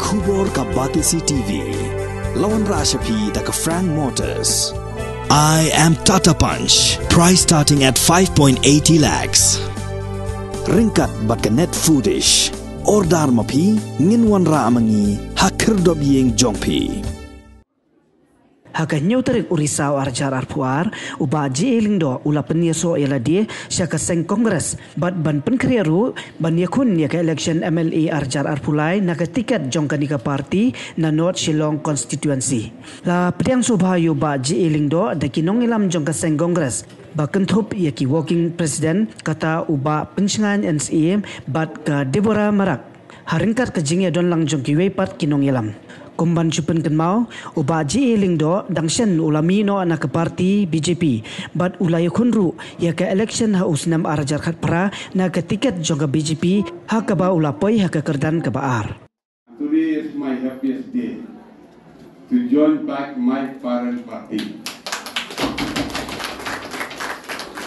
Kubor ka Batisi TV, Lawan Rashapi da ka Frank Motors. I am Tata Punch, price starting at 5.80 lakhs. Ringkat bat ka net foodish, ordar mapi, nginwan ra amangi, hakir dobyeng jongpi. Haka nyauterik urisau arjar arpuar uba Lyngdoh ula penyeso ialah dia syaka seng kongres bat ban penkriaru ban Ïakhun ya ka election MLA arjar arpulai na ka tiket jongkani ka parti na North Shillong Constituency. La pediang subhayu ba Lyngdoh da kinong ilam jongka seng kongres ba kentup ya ki working president kata uba pencengan NCM bat ka Deborah Marak. Haringkat ka jingya don lang jongki wepat kinong ilam. Kumban chupen kenmau uba Lyngdoh dangshen ulamino na ke parti BJP bat ulay kunru ya ke election ha usnam arajar khat pra na ke tiket jongga BJP ha ka ba ulapoi ha ke kerdan ke baar. Today is my happiest day to join back my parent party.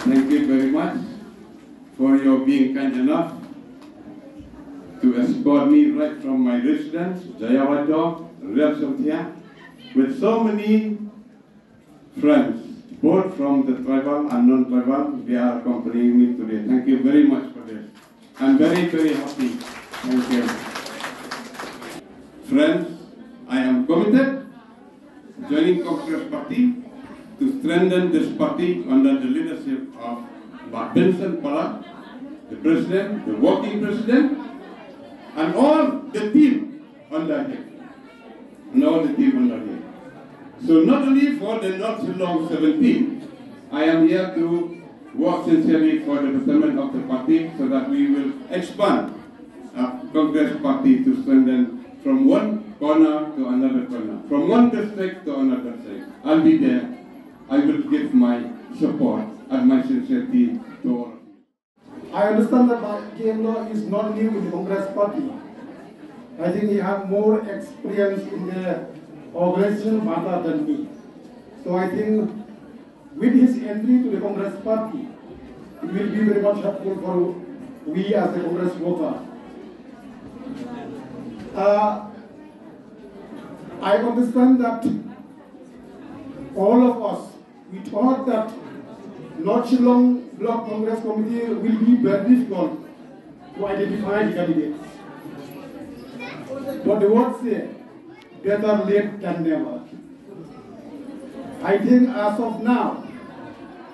Thank you very much for your being kind enough to escort me right from my residence, Jayawarta, with so many friends, both from the tribal and non-tribal. They are accompanying me today. Thank you very much for this. I'm very, very happy. Thank you. Friends, I am committed joining Congress Party to strengthen this party under the leadership of Vincent Pala, the president, the working president, and all the team under him. So not only for the North Shillong 17, I am here to work sincerely for the betterment of the party so that we will expand our Congress party to strengthen from one corner to another corner, from one district to another district. I'll be there. I will give my support and my sincerity to all of you. I understand that Lyngdoh is not new in the Congress party. I think he has more experience in the organization matter than me. So I think with his entry to the Congress party, it will be very much helpful for we as a Congress voter. I understand that all of us, we thought that North Shillong Block Congress Committee will be very difficult to identify the candidates. But the words say, better late than never. I think as of now,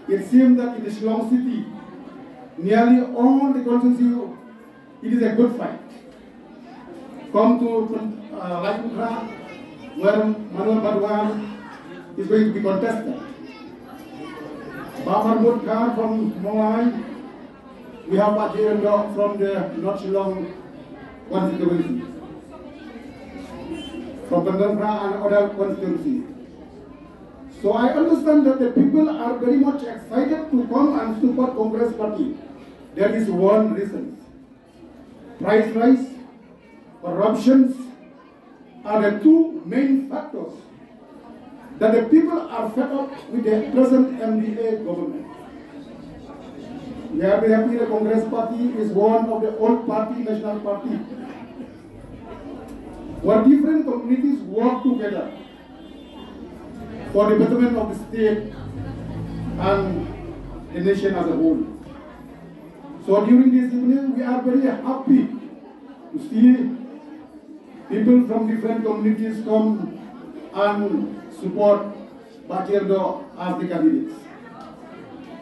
it seems that in the Shillong city, nearly all the constituency, it is a good fight. Come to Lyngdoh, where Manuel Badwan is going to be contested. Bamar Mutkar from Molai, we have Lyngdoh from the North Shillong Constituency. From Lyngdoh and other constituencies. So I understand that the people are very much excited to come and support Congress party. There is one reason. Price rise, corruptions are the two main factors that the people are fed up with the present MDA government. We are very happy the Congress party is one of the old party, national party, where different communities work together for the betterment of the state and the nation as a whole. So during this evening, we are very happy to see people from different communities come and support Lyngdoh as the candidates.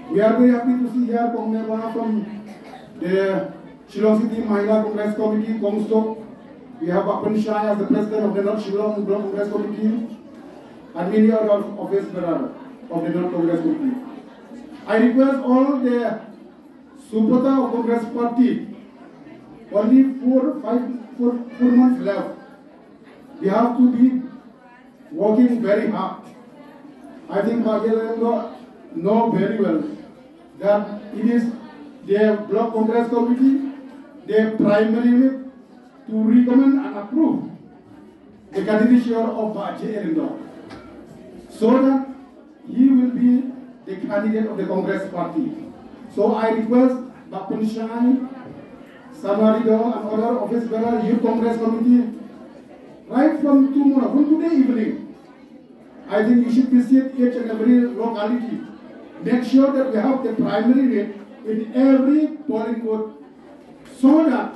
We are very happy to see here Kongneva from the Shillong City Mahila Congress Committee, Kongstok. We have Ïakhun as the president of the North Shillong Block Congress Committee, and many other office bearers of the North Congress Committee. I request all the supporters of Congress Party, only 4 months left. We have to be working very hard. I think Lyngdoh know very well that it is the Block Congress Committee, they primarily to recommend and approve the candidature of Lyngdoh, so that he will be the candidate of the Congress party. So I request Ïakhun, Samarido and other office bearers, Youth Congress Committee, right from tomorrow, from today evening, I think you should visit each and every locality. Make sure that we have the primary rate in every polling booth so that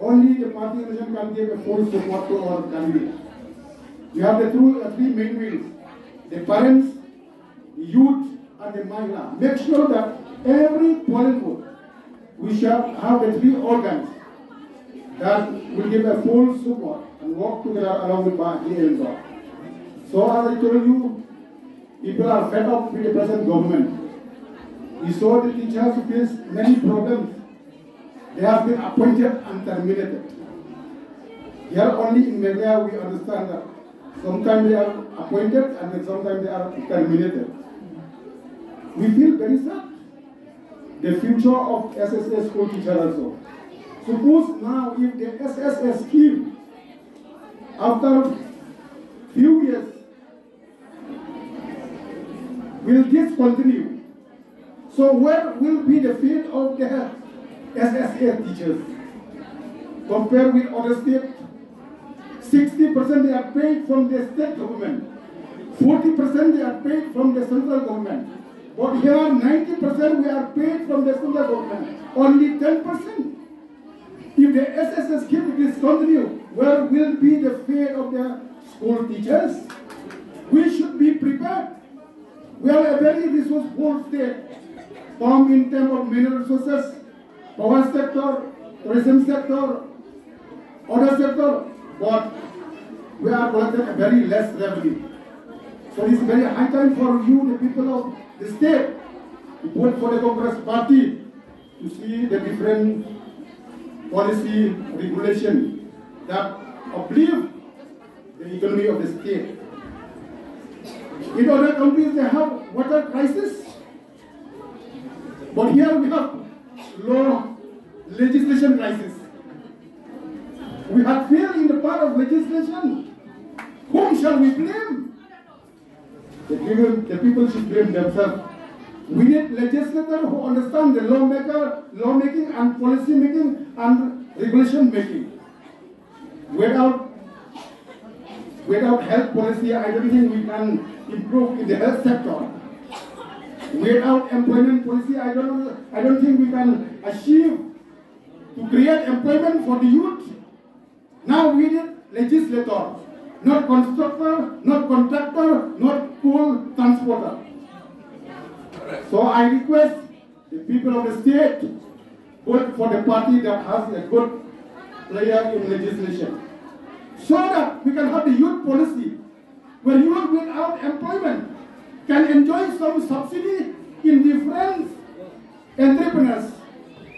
only the party election can give a full support to our candidate. We have the three main wings, the parents, the youth, and the Mahila. Make sure that every polling booth, we shall have the three organs that will give a full support and work together along with Lyngdoh. So as I told you, people are fed up with the present government. We saw the teachers face many problems. They have been appointed and terminated. Here only in Media we understand that sometimes they are appointed and then sometimes they are terminated. We feel very sad. The future of SSS school teachers also. Suppose now if the SSS scheme, after few years, will this continue? So where will be the fate of the SSS teachers? Compared with other states, 60% they are paid from the state government, 40% they are paid from the central government. But here 90% we are paid from the central government, only 10%. If the SSS scheme is continue, where will be the fate of the school teachers? We should be prepared. We are a very resourceful state, formed in terms of mineral resources, power sector, tourism sector, other sector, but we are collecting a very less revenue. So it's very high time for you, the people of the state, to vote for the Congress party to see the different policy regulation that uplift the economy of the state. In other countries they have water crisis, but here we have law legislation crisis. We have failed in the part of legislation. Whom shall we blame? The people should blame themselves. We need legislators who understand the lawmaking and policy making and regulation making. Without health policy, I don't think we can improve in the health sector. Without employment policy, I don't think we can achieve to create employment for the youth. Now we need legislators, not constructor, not contractor, not coal transporter. So I request the people of the state vote for the party that has a good player in legislation, so that we can have the youth policy where youth without employment can enjoy some subsidy in different entrepreneurs,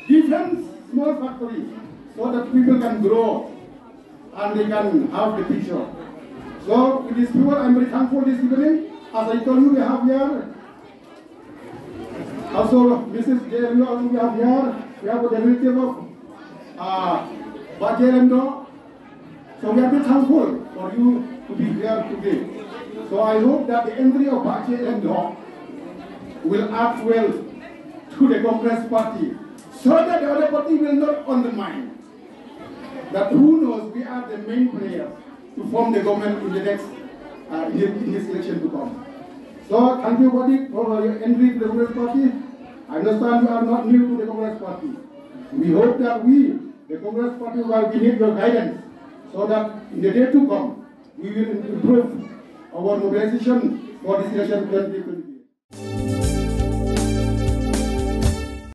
different small factories, so that people can grow and they can have the future. So with this people, I'm very thankful this evening. As I told you, we have here also Mrs. J. we have here, we have the relative of Lyngdoh. So we are very thankful for you to be here today. So I hope that the entry of Lyngdoh will act well to the Congress party, so that the other party will not undermine. That who knows, we are the main players to form the government in the next in this election to come. So thank you for your entry to the Congress party. I understand you are not new to the Congress party. We hope that we, the Congress party, will need your guidance, so that in the day to come, we will improve our mobilization for this election 2020.